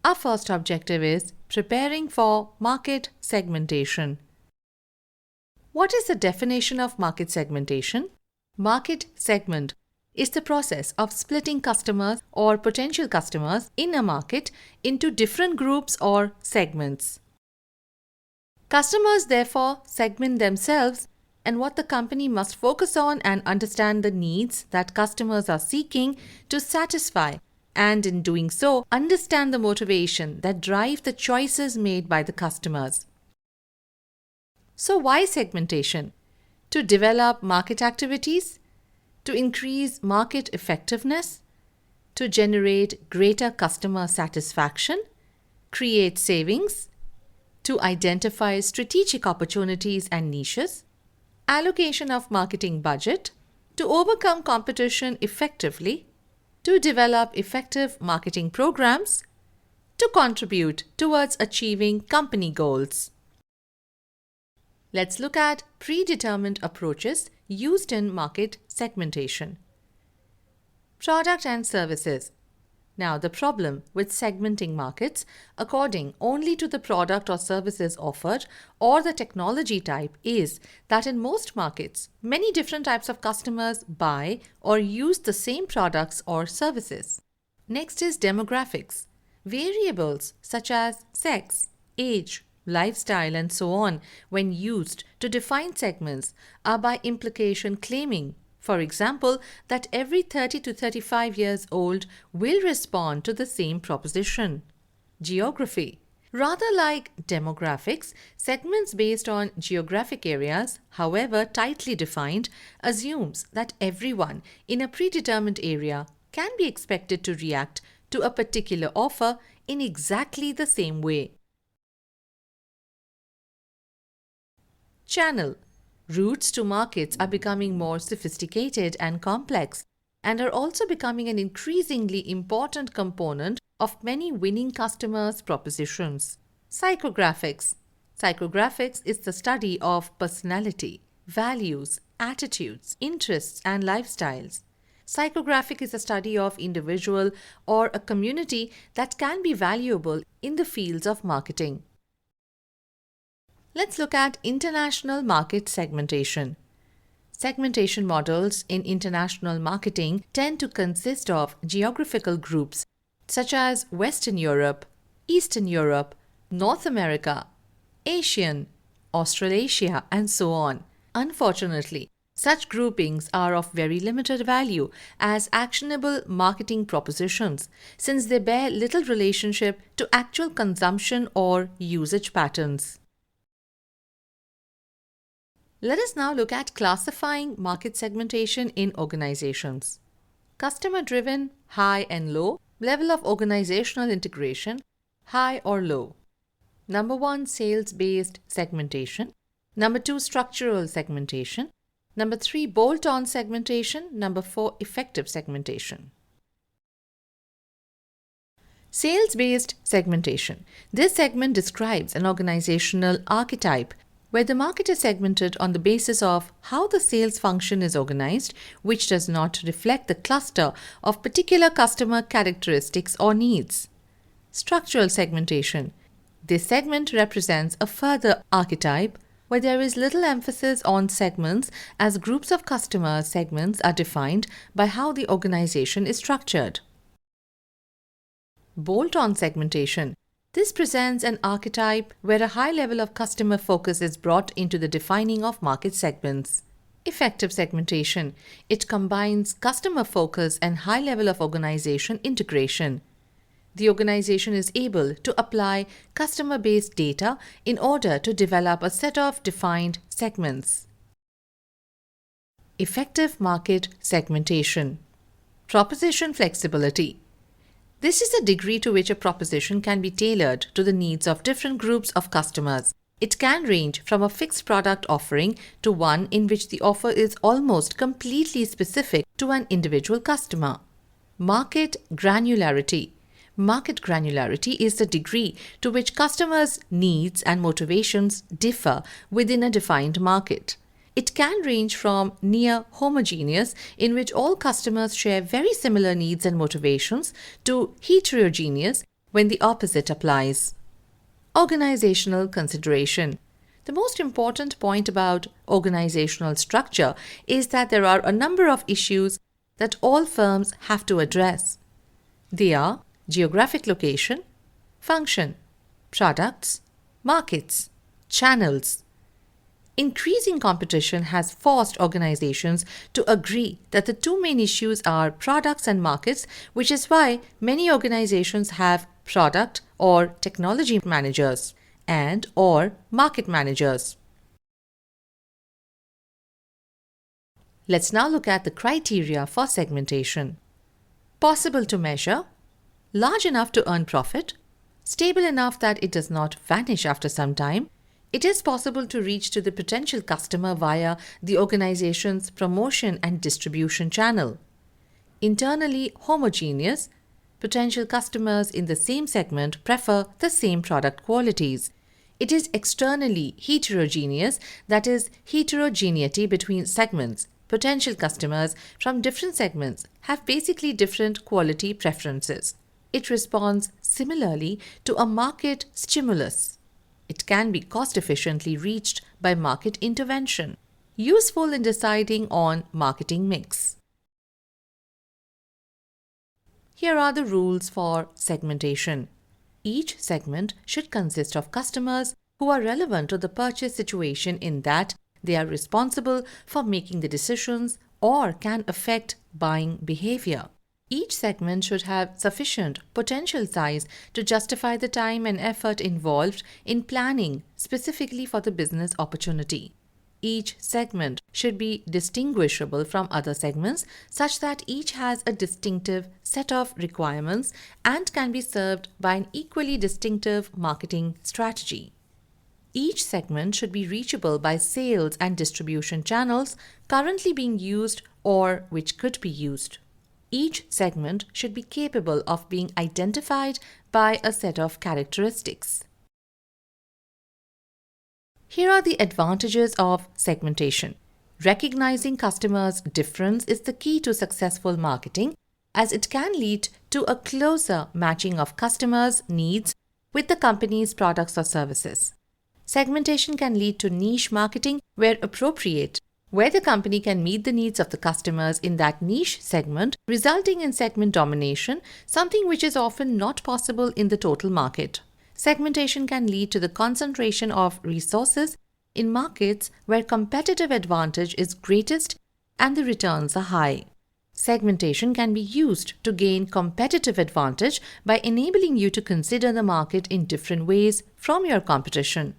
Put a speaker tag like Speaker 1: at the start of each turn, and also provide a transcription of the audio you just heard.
Speaker 1: Our first objective is preparing for market segmentation. What is the definition of market segmentation? Market segment is the process of splitting customers or potential customers in a market into different groups or segments. Customers therefore segment themselves, and what the company must focus on and understand the needs that customers are seeking to satisfy, and in doing so, understand the motivation that drive the choices made by the customers. So why segmentation? To develop market activities, to increase market effectiveness, to generate greater customer satisfaction, create savings, to identify strategic opportunities and niches, allocation of marketing budget, to overcome competition effectively, to develop effective marketing programs, to contribute towards achieving company goals. Let's look at predetermined approaches used in market segmentation. Product and services. Now, the problem with segmenting markets according only to the product or services offered or the technology type is that in most markets, many different types of customers buy or use the same products or services. Next is demographics. Variables such as sex, age, lifestyle, and so on, when used to define segments, are by implication claiming, for example, that every 30 to 35 years old will respond to the same proposition. Geography. Rather like demographics, segments based on geographic areas, however tightly defined, assumes that everyone in a predetermined area can be expected to react to a particular offer in exactly the same way. Channel. Routes to markets are becoming more sophisticated and complex, and are also becoming an increasingly important component of many winning customers' propositions. Psychographics. Psychographics is the study of personality, values, attitudes, interests, and lifestyles. Psychographic is a study of individual or a community that can be valuable in the fields of marketing. Let's look at international market segmentation. Segmentation models in international marketing tend to consist of geographical groups such as Western Europe, Eastern Europe, North America, Asian, Australasia, and so on. Unfortunately, such groupings are of very limited value as actionable marketing propositions, since they bear little relationship to actual consumption or usage patterns. Let us now look at classifying market segmentation in organizations. Customer-driven, high and low, level of organizational integration, high or low. Number 1, sales-based segmentation. Number 2, structural segmentation. Number 3, bolt-on segmentation. Number 4, effective segmentation. Sales-based segmentation. This segment describes an organizational archetype where the market is segmented on the basis of how the sales function is organized, which does not reflect the cluster of particular customer characteristics or needs. Structural segmentation. This segment represents a further archetype where there is little emphasis on segments, as groups of customer segments are defined by how the organization is structured. Bolt-on segmentation. This presents an archetype where a high level of customer focus is brought into the defining of market segments. Effective segmentation. It combines customer focus and high level of organization integration. The organization is able to apply customer-based data in order to develop a set of defined segments. Effective market segmentation. Proposition flexibility. This is the degree to which a proposition can be tailored to the needs of different groups of customers. It can range from a fixed product offering to one in which the offer is almost completely specific to an individual customer. Market granularity. Market granularity is the degree to which customers' needs and motivations differ within a defined market. It can range from near homogeneous, in which all customers share very similar needs and motivations, to heterogeneous, when the opposite applies. Organizational consideration. The most important point about organizational structure is that there are a number of issues that all firms have to address. They are geographic location, function, products, markets, channels. Increasing competition has forced organizations to agree that the two main issues are products and markets, which is why many organizations have product or technology managers and or market managers. Let's now look at the criteria for segmentation. Possible to measure, large enough to earn profit, stable enough that it does not vanish after some time. It is possible to reach to the potential customer via the organization's promotion and distribution channel. Internally homogeneous, potential customers in the same segment prefer the same product qualities. It is externally heterogeneous, that is, heterogeneity between segments. Potential customers from different segments have basically different quality preferences. It responds similarly to a market stimulus. It can be cost efficiently reached by market intervention. Useful in deciding on marketing mix. Here are the rules for segmentation. Each segment should consist of customers who are relevant to the purchase situation in that they are responsible for making the decisions or can affect buying behavior. Each segment should have sufficient potential size to justify the time and effort involved in planning specifically for the business opportunity. Each segment should be distinguishable from other segments such that each has a distinctive set of requirements and can be served by an equally distinctive marketing strategy. Each segment should be reachable by sales and distribution channels currently being used or which could be used. Each segment should be capable of being identified by a set of characteristics. Here are the advantages of segmentation. Recognizing customers' difference is the key to successful marketing, as it can lead to a closer matching of customers' needs with the company's products or services. Segmentation can lead to niche marketing where appropriate, where the company can meet the needs of the customers in that niche segment, resulting in segment domination, something which is often not possible in the total market. Segmentation can lead to the concentration of resources in markets where competitive advantage is greatest and the returns are high. Segmentation can be used to gain competitive advantage by enabling you to consider the market in different ways from your competition.